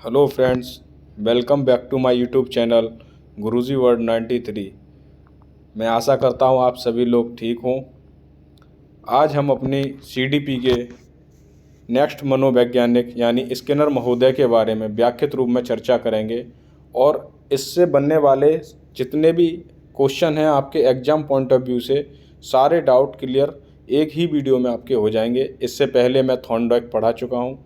Hello friends, welcome back to my YouTube channel Guruji word 93। मैं आशा करता हूँ आप सभी लोग ठीक हों। आज हम अपनी सीडीपी के नेक्स्ट मनोवैज्ञानिक यानी स्किनर महोदय के बारे में व्याख्यात रूप में चर्चा करेंगे और इससे बनने वाले जितने भी क्वेश्चन हैं आपके एग्ज़ाम पॉइंट ऑफ व्यू से सारे डाउट क्लियर एक ही वीडियो में आपके हो जाएंगे। इससे पहले मैं थॉर्नडाइक पढ़ा चुका हूँ,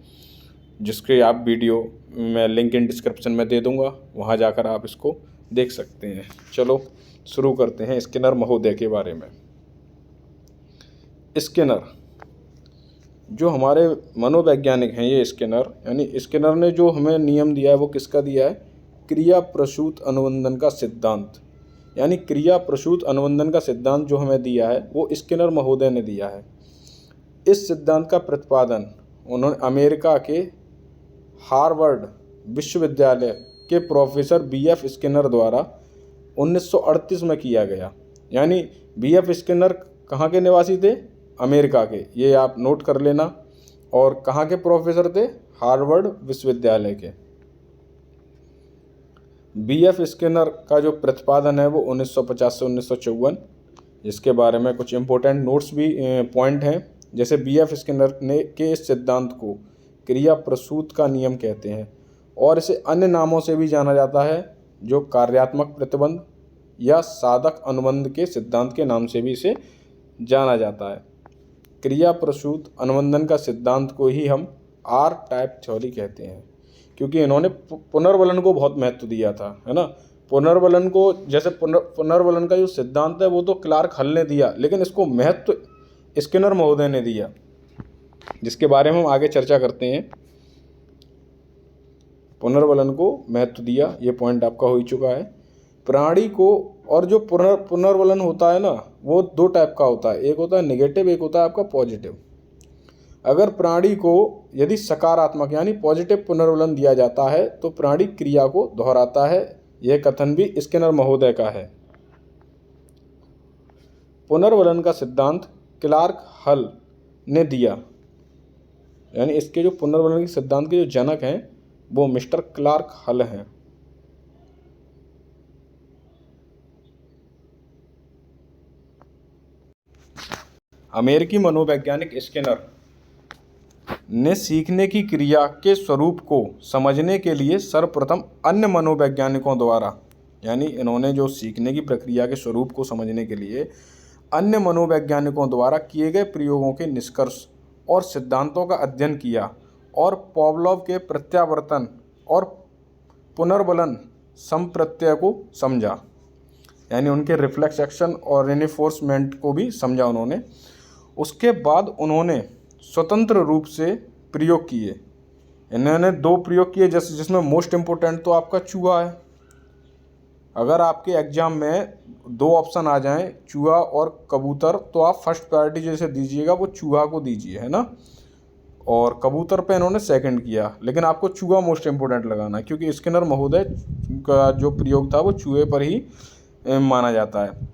जिसके आप वीडियो मैं लिंक इन डिस्क्रिप्शन में दे दूंगा, वहां जाकर आप इसको देख सकते हैं। चलो शुरू करते हैं स्किनर महोदय के बारे में। स्किनर जो हमारे मनोवैज्ञानिक हैं, ये स्किनर यानी स्किनर ने जो हमें नियम दिया है वो किसका दिया है? क्रिया प्रसूत अनुबंधन का सिद्धांत, यानी क्रिया प्रसूत अनुबंधन का सिद्धांत जो हमें दिया है वो स्किनर महोदय ने दिया है। इस सिद्धांत का प्रतिपादन उन्होंने अमेरिका के हार्वर्ड विश्वविद्यालय के प्रोफेसर बीएफ स्किनर द्वारा 1938 में किया गया। यानी बीएफ स्किनर कहाँ के निवासी थे? अमेरिका के। ये आप नोट कर लेना। और कहाँ के प्रोफेसर थे? हार्वर्ड विश्वविद्यालय के। बीएफ स्किनर का जो प्रतिपादन है वो 1950 से 1954, जिसके बारे में कुछ इम्पोर्टेंट नोट्स भी पॉइंट हैं। जैसे बीएफ स्किनर ने के इस सिद्धांत को क्रिया प्रसूत का नियम कहते हैं और इसे अन्य नामों से भी जाना जाता है, जो कार्यात्मक प्रतिबंध या साधक अनुबंध के सिद्धांत के नाम से भी इसे जाना जाता है। क्रिया प्रसूत अनुबंधन का सिद्धांत को ही हम आर टाइप थ्योरी कहते हैं, क्योंकि इन्होंने पुनर्वलन को बहुत महत्व दिया था, है ना। पुनर्वलन को, जैसे पुनर्वलन का जो सिद्धांत है वो तो क्लार्क हल ने दिया, लेकिन इसको महत्व स्किनर महोदय ने दिया, जिसके बारे में हम आगे चर्चा करते हैं। पुनर्वलन को महत्व दिया, ये पॉइंट आपका हो ही चुका है। प्राणी को, और जो पुनर्वलन होता है ना, वो दो टाइप का होता है, एक होता है नेगेटिव, एक होता है आपका पॉजिटिव। अगर प्राणी को यदि सकारात्मक यानी पॉजिटिव पुनर्वलन दिया जाता है तो प्राणी क्रिया को दोहराता है। यह कथन भी स्किनर महोदय का है। पुनर्वलन का सिद्धांत क्लार्क हल ने दिया, यानी इसके जो पुनर्वलन के सिद्धांत के जो जनक हैं वो मिस्टर क्लार्क हल हैं। अमेरिकी मनोवैज्ञानिक स्किनर ने सीखने की क्रिया के स्वरूप को समझने के लिए सर्वप्रथम अन्य मनोवैज्ञानिकों द्वारा, यानी इन्होंने जो सीखने की प्रक्रिया के स्वरूप को समझने के लिए अन्य मनोवैज्ञानिकों द्वारा किए गए प्रयोगों के निष्कर्ष और सिद्धांतों का अध्ययन किया और पावलोव के प्रत्यावर्तन और पुनर्वलन संप्रत्यय को समझा, यानी उनके रिफ्लेक्स एक्शन और रेनिफोर्समेंट को भी समझा उन्होंने। उसके बाद उन्होंने स्वतंत्र रूप से प्रयोग किए। इन्होंने दो प्रयोग किए, जैसे जिसमें मोस्ट इम्पोर्टेंट तो आपका चूहा है। अगर आपके एग्जाम में दो ऑप्शन आ जाएं, चूहा और कबूतर, तो आप फर्स्ट प्रायोरिटी जैसे दीजिएगा वो चूहा को दीजिए, है ना। और कबूतर पे इन्होंने सेकंड किया, लेकिन आपको चूहा मोस्ट इम्पोर्टेंट लगाना है, क्योंकि स्किनर महोदय का जो प्रयोग था वो चूहे पर ही माना जाता है।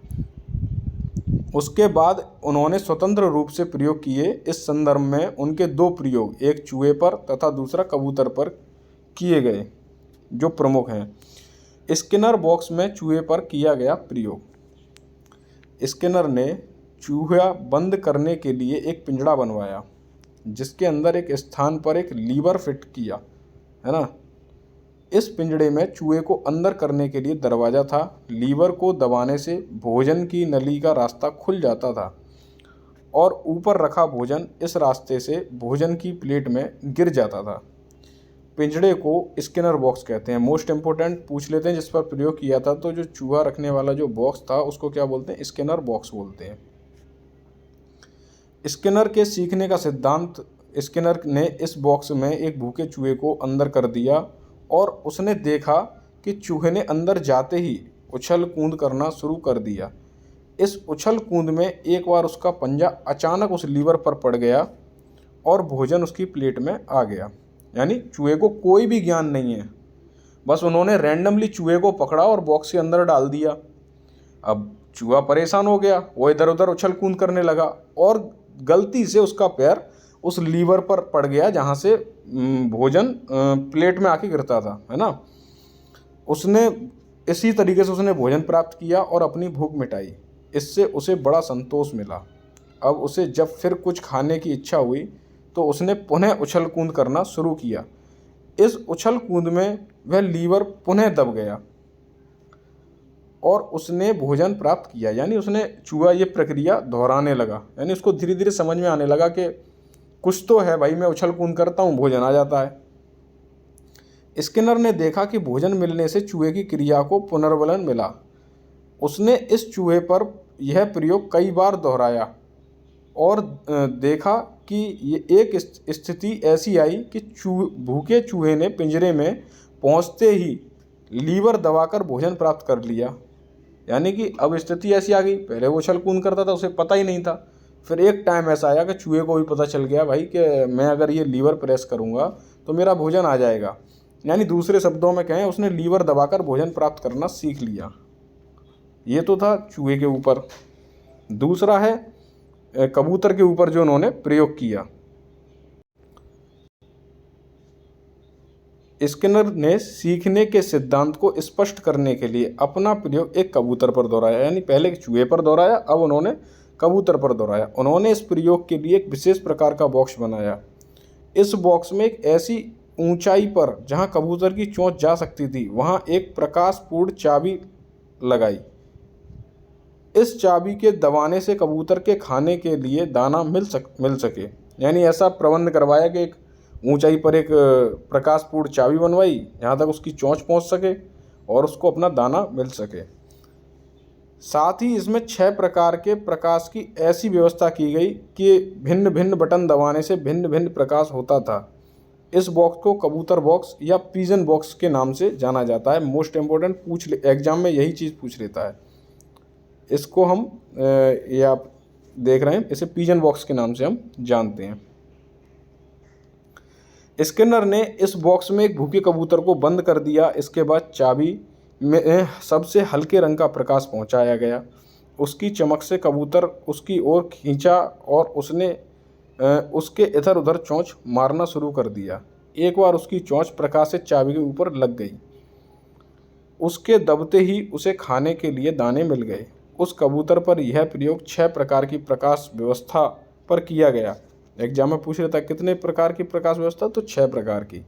उसके बाद उन्होंने स्वतंत्र रूप से प्रयोग किए। इस संदर्भ में उनके दो प्रयोग, एक चूहे पर तथा दूसरा कबूतर पर किए गए, जो प्रमुख हैं। स्किनर बॉक्स में चूहे पर किया गया प्रयोग। स्किनर ने चूहा बंद करने के लिए एक पिंजड़ा बनवाया, जिसके अंदर एक स्थान पर एक लीवर फिट किया, है ना। इस पिंजड़े में चूहे को अंदर करने के लिए दरवाज़ा था। लीवर को दबाने से भोजन की नली का रास्ता खुल जाता था और ऊपर रखा भोजन इस रास्ते से भोजन की प्लेट में गिर जाता था। पिंजड़े को स्किनर बॉक्स कहते हैं। मोस्ट इम्पोर्टेंट पूछ लेते हैं जिस पर प्रयोग किया था, तो जो चूहा रखने वाला जो बॉक्स था उसको क्या बोलते हैं? स्किनर बॉक्स बोलते हैं। स्किनर के सीखने का सिद्धांत, स्किनर ने इस बॉक्स में एक भूखे चूहे को अंदर कर दिया और उसने देखा कि चूहे ने अंदर जाते ही उछल कूद करना शुरू कर दिया। इस उछल कूद में एक बार उसका पंजा अचानक उस लीवर पर पड़ गया और भोजन उसकी प्लेट में आ गया। यानी चूहे को कोई भी ज्ञान नहीं है, बस उन्होंने रैंडमली चूहे को पकड़ा और बॉक्स के अंदर डाल दिया। अब चूहा परेशान हो गया, वो इधर उधर उछल कूद करने लगा और गलती से उसका पैर उस लीवर पर पड़ गया जहाँ से भोजन प्लेट में आके गिरता था, है ना। उसने इसी तरीके से उसने भोजन प्राप्त किया और अपनी भूख मिटाई। इससे उसे बड़ा संतोष मिला। अब उसे जब फिर कुछ खाने की इच्छा हुई तो उसने पुनः उछल कूद करना शुरू किया। इस उछल कूद में वह लीवर पुनः दब गया और उसने भोजन प्राप्त किया। यानी उसने चूहा ये प्रक्रिया दोहराने लगा। यानी उसको धीरे धीरे समझ में आने लगा कि कुछ तो है भाई, मैं उछल कूद करता हूँ, भोजन आ जाता है। स्किनर ने देखा कि भोजन मिलने से चूहे की क्रिया को पुनर्बलन मिला। उसने इस चूहे पर यह प्रयोग कई बार दोहराया और देखा कि ये एक स्थिति ऐसी आई कि भूखे चूहे ने पिंजरे में पहुंचते ही लीवर दबाकर भोजन प्राप्त कर लिया। यानी कि अब स्थिति ऐसी आ गई, पहले वो उछल कूद करता था, उसे पता ही नहीं था। फिर एक टाइम ऐसा आया कि चूहे को भी पता चल गया भाई कि मैं अगर ये लीवर प्रेस करूँगा तो मेरा भोजन आ जाएगा। यानी दूसरे शब्दों में कहें, उसने लीवर दबाकर भोजन प्राप्त करना सीख लिया। ये तो था चूहे के ऊपर। दूसरा है कबूतर के ऊपर जो उन्होंने प्रयोग किया। स्किनर ने सीखने के सिद्धांत को स्पष्ट करने के लिए अपना प्रयोग एक कबूतर पर दोहराया। यानी पहले चूहे पर दोहराया, अब उन्होंने कबूतर पर दोहराया। उन्होंने इस प्रयोग के लिए एक विशेष प्रकार का बॉक्स बनाया। इस बॉक्स में एक ऐसी ऊंचाई पर जहां कबूतर की चोंच जा सकती थी, वहां एक प्रकाशपूर्ण चाबी लगाई। इस चाबी के दबाने से कबूतर के खाने के लिए दाना मिल सके। यानी ऐसा प्रबंध करवाया कि एक ऊंचाई पर एक प्रकाशपूर्ण चाबी बनवाई, यहाँ तक उसकी चोंच पहुँच सके और उसको अपना दाना मिल सके। साथ ही इसमें 6 प्रकार के प्रकाश की ऐसी व्यवस्था की गई कि भिन्न भिन्न बटन दबाने से भिन्न भिन्न प्रकाश होता था। इस बॉक्स को कबूतर बॉक्स या पिजन बॉक्स के नाम से जाना जाता है। मोस्ट इम्पोर्टेंट एग्जाम में यही चीज़ पूछ लेता है। इसको हम ये आप देख रहे हैं, इसे पिजन बॉक्स के नाम से हम जानते हैं। स्किनर ने इस बॉक्स में एक भूखे कबूतर को बंद कर दिया। इसके बाद चाबी में सबसे हल्के रंग का प्रकाश पहुंचाया गया। उसकी चमक से कबूतर उसकी ओर खींचा और उसने उसके इधर उधर चोंच मारना शुरू कर दिया। एक बार उसकी चोंच प्रकाश से चाबी के ऊपर लग गई। उसके दबते ही उसे खाने के लिए दाने मिल गए। उस कबूतर पर यह प्रयोग 6 प्रकार की प्रकाश व्यवस्था पर किया गया। एग्जाम में पूछ रहा था कितने प्रकार की प्रकाश व्यवस्था, तो 6 प्रकार की।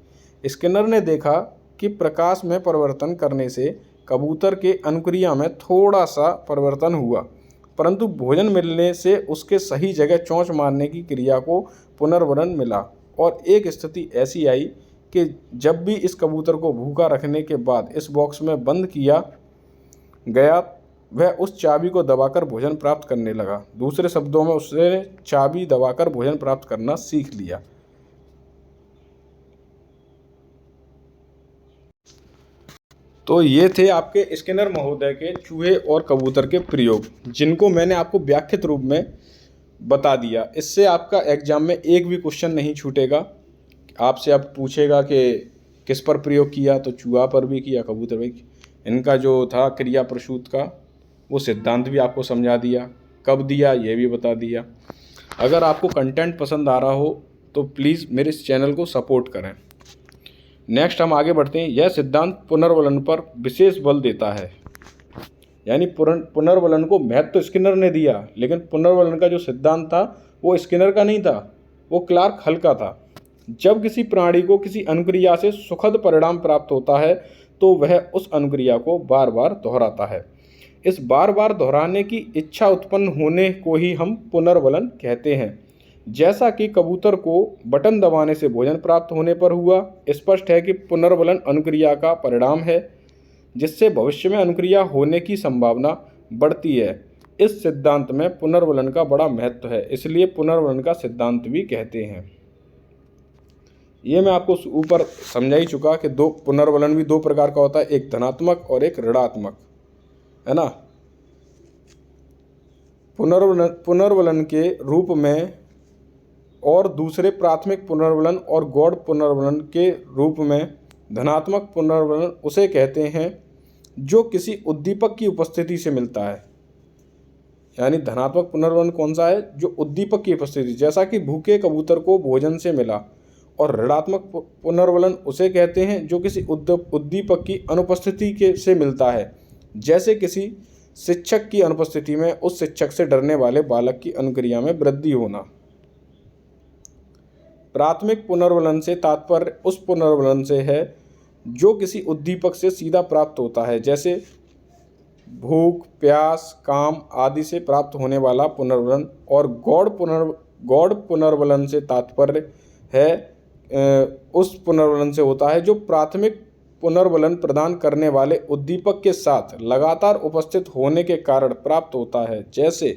स्किनर ने देखा कि प्रकाश में परिवर्तन करने से कबूतर के अनुक्रिया में थोड़ा सा परिवर्तन हुआ, परंतु भोजन मिलने से उसके सही जगह चोंच मारने की क्रिया को पुनर्बलन मिला। और एक स्थिति ऐसी आई कि जब भी इस कबूतर को भूखा रखने के बाद इस बॉक्स में बंद किया गया, वह उस चाबी को दबाकर भोजन प्राप्त करने लगा। दूसरे शब्दों में उसने चाबी दबाकर भोजन प्राप्त करना सीख लिया। तो ये थे आपके स्किनर महोदय के चूहे और कबूतर के प्रयोग, जिनको मैंने आपको व्याख्यात रूप में बता दिया। इससे आपका एग्जाम में एक भी क्वेश्चन नहीं छूटेगा। आपसे अब पूछेगा कि किस पर प्रयोग किया, तो चूहा पर भी किया, कबूतर पर भी। इनका जो था क्रिया प्रसूत का वो सिद्धांत भी आपको समझा दिया, कब दिया ये भी बता दिया। अगर आपको कंटेंट पसंद आ रहा हो तो प्लीज़ मेरे इस चैनल को सपोर्ट करें। नेक्स्ट हम आगे बढ़ते हैं। यह सिद्धांत पुनर्बलन पर विशेष बल देता है। यानी पुनर्बलन को महत्व स्किनर ने दिया, लेकिन पुनर्बलन का जो सिद्धांत था वो स्किनर का नहीं था, वो क्लार्क हल का था। जब किसी प्राणी को किसी अनुक्रिया से सुखद परिणाम प्राप्त होता है तो वह उस अनुक्रिया को बार बार दोहराता है। इस बार बार दोहराने की इच्छा उत्पन्न होने को ही हम पुनर्बलन कहते हैं। जैसा कि कबूतर को बटन दबाने से भोजन प्राप्त होने पर हुआ, स्पष्ट है कि पुनर्बलन अनुक्रिया का परिणाम है, जिससे भविष्य में अनुक्रिया होने की संभावना बढ़ती है। इस सिद्धांत में पुनर्बलन का बड़ा महत्व है, इसलिए पुनर्बलन का सिद्धांत भी कहते हैं। ये मैं आपको ऊपर समझा ही चुका कि पुनर्बलन भी 2 प्रकार का होता है, एक धनात्मक और एक ऋणात्मक, है ना। पुनर्बलन के रूप में और दूसरे प्राथमिक पुनर्बलन और गौड़ पुनर्बलन के रूप में धनात्मक पुनर्बलन उसे कहते हैं जो किसी उद्दीपक की उपस्थिति से मिलता है। यानी धनात्मक पुनर्वलन कौन सा है? जो उद्दीपक की उपस्थिति, जैसा कि भूखे कबूतर को भोजन से मिला। और ऋणात्मक पुनर्वलन उसे कहते हैं जो किसी उद्दीपक की अनुपस्थिति के से मिलता है, जैसे किसी शिक्षक की अनुपस्थिति में उस शिक्षक से डरने वाले बालक की अनुक्रिया में वृद्धि होना। प्राथमिक पुनर्वलन से तात्पर्य उस पुनर्वलन से है जो किसी उद्दीपक से सीधा प्राप्त होता है, जैसे भूख, प्यास, काम आदि से प्राप्त होने वाला पुनर्वलन। और गौड़ पुनर्वलन से तात्पर्य है उस पुनर्वलन से होता है जो प्राथमिक पुनर्वलन प्रदान करने वाले उद्दीपक के साथ लगातार उपस्थित होने के कारण प्राप्त होता है, जैसे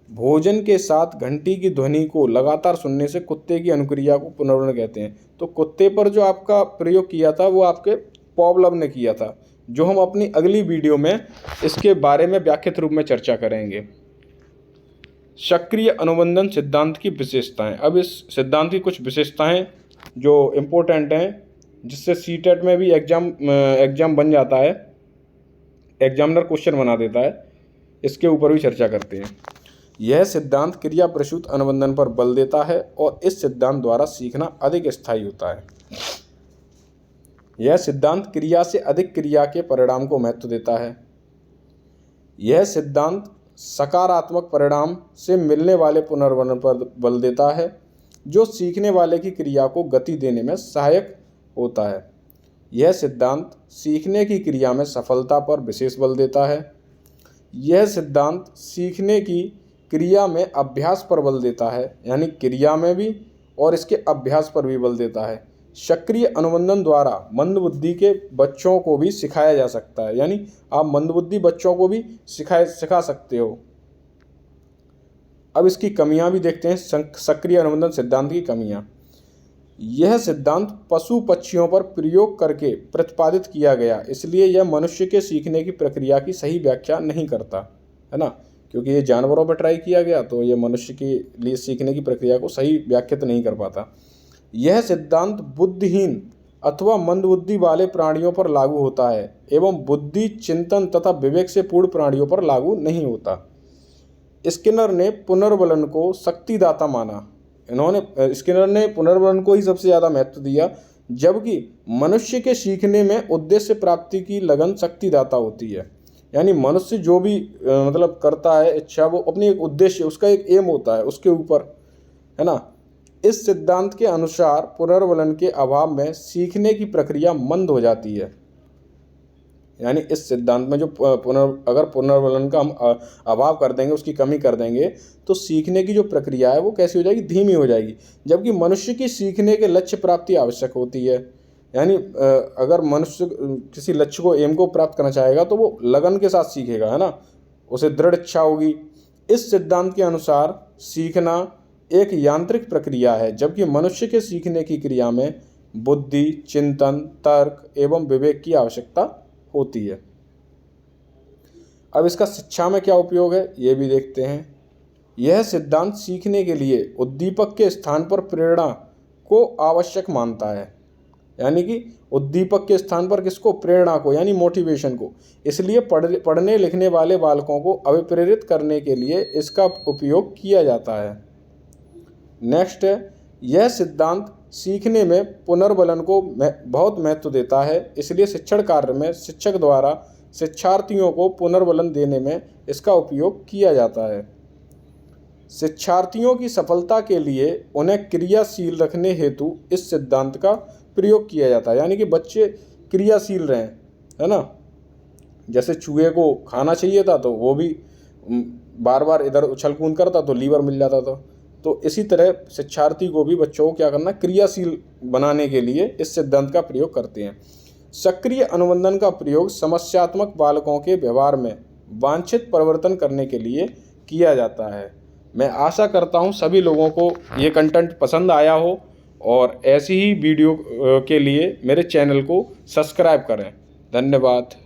भोजन के साथ घंटी की ध्वनि को लगातार सुनने से कुत्ते की अनुक्रिया को पुनर्वलन कहते हैं। तो कुत्ते पर जो आपका प्रयोग किया था वो आपके पॉवलोव ने किया था, जो हम अपनी अगली वीडियो में इसके बारे में व्याख्यात रूप में चर्चा करेंगे। सक्रिय अनुबंधन सिद्धांत की विशेषताएं। अब इस सिद्धांत की कुछ विशेषताएं जो इम्पोर्टेंट हैं, जिससे सीटेट में भी एग्जाम बन जाता है, एग्जामिनर क्वेश्चन बना देता है, इसके ऊपर भी चर्चा करते हैं। यह सिद्धांत क्रिया प्रसूत अनुबंधन पर बल देता है और इस सिद्धांत द्वारा सीखना अधिक स्थायी होता है। यह सिद्धांत क्रिया से अधिक क्रिया के परिणाम को महत्व देता है। यह सिद्धांत सकारात्मक परिणाम से मिलने वाले पुनर्वलन पर बल देता है, जो सीखने वाले की क्रिया को गति देने में सहायक होता है। यह सिद्धांत सीखने की क्रिया में सफलता पर विशेष बल देता है। यह सिद्धांत सीखने की क्रिया में अभ्यास पर बल देता है, यानी क्रिया में भी और इसके अभ्यास पर भी बल देता है। सक्रिय अनुबंधन द्वारा मंदबुद्धि के बच्चों को भी सिखाया जा सकता है, यानी आप मंदबुद्धि बच्चों को भी सिखा सकते हो। अब इसकी कमियां भी देखते हैं, सक्रिय अनुबंधन सिद्धांत की कमियां। यह सिद्धांत पशु पक्षियों पर प्रयोग करके प्रतिपादित किया गया, इसलिए यह मनुष्य के सीखने की प्रक्रिया की सही व्याख्या नहीं करता, है ना, क्योंकि ये जानवरों पर ट्राई किया गया तो ये मनुष्य के लिए सीखने की प्रक्रिया को सही व्याख्यात नहीं कर पाता। यह सिद्धांत बुद्धिहीन अथवा मंदबुद्धि वाले प्राणियों पर लागू होता है एवं बुद्धि, चिंतन तथा विवेक से पूर्ण प्राणियों पर लागू नहीं होता। स्किनर ने पुनर्वलन को शक्तिदाता माना। स्किनर ने पुनर्वलन को ही सबसे ज़्यादा महत्व दिया, जबकि मनुष्य के सीखने में उद्देश्य प्राप्ति की लगन शक्तिदाता होती है। यानी मनुष्य जो भी मतलब करता है इच्छा, वो अपनी एक उद्देश्य, उसका एक एम होता है उसके ऊपर, है ना। इस सिद्धांत के अनुसार पुनर्वलन के अभाव में सीखने की प्रक्रिया मंद हो जाती है। यानी इस सिद्धांत में जो अगर पुनर्वलन का हम अभाव कर देंगे, उसकी कमी कर देंगे, तो सीखने की जो प्रक्रिया है वो कैसी हो जाएगी? धीमी हो जाएगी। जबकि मनुष्य की सीखने के लक्ष्य प्राप्ति आवश्यक होती है। यानी अगर मनुष्य किसी लक्ष्य को, एम को प्राप्त करना चाहेगा तो वो लगन के साथ सीखेगा, है ना, उसे दृढ़ इच्छा होगी। इस सिद्धांत के अनुसार सीखना एक यांत्रिक प्रक्रिया है, जबकि मनुष्य के सीखने की क्रिया में बुद्धि, चिंतन, तर्क एवं विवेक की आवश्यकता होती है। अब इसका शिक्षा में क्या उपयोग है ये भी देखते हैं। यह सिद्धांत सीखने के लिए उद्दीपक के स्थान पर प्रेरणा को आवश्यक मानता है। यानी कि उद्दीपक के स्थान पर किसको? प्रेरणा को, यानी मोटिवेशन को। इसलिए पढ़ने लिखने वाले बालकों को अभिप्रेरित करने के लिए इसका उपयोग किया जाता है। नेक्स्ट है, यह सिद्धांत सीखने में पुनर्वलन को बहुत महत्व देता है, इसलिए शिक्षण कार्य में शिक्षक द्वारा शिक्षार्थियों को पुनर्वलन देने में इसका उपयोग किया जाता है। शिक्षार्थियों की सफलता के लिए उन्हें क्रियाशील रखने हेतु इस सिद्धांत का प्रयोग किया जाता है। यानी कि बच्चे क्रियाशील रहें, है ना। जैसे चूहे को खाना चाहिए था तो वो भी बार बार इधर उछल कूद करता तो लीवर मिल जाता था। तो इसी तरह शिक्षार्थी को भी, बच्चों को क्या करना? क्रियाशील बनाने के लिए इस सिद्धांत का प्रयोग करते हैं। सक्रिय अनुबंधन का प्रयोग समस्यात्मक बालकों के व्यवहार में वांछित परिवर्तन करने के लिए किया जाता है। मैं आशा करता हूँ सभी लोगों को ये कंटेंट पसंद आया हो और ऐसी ही वीडियो के लिए मेरे चैनल को सब्सक्राइब करें। धन्यवाद।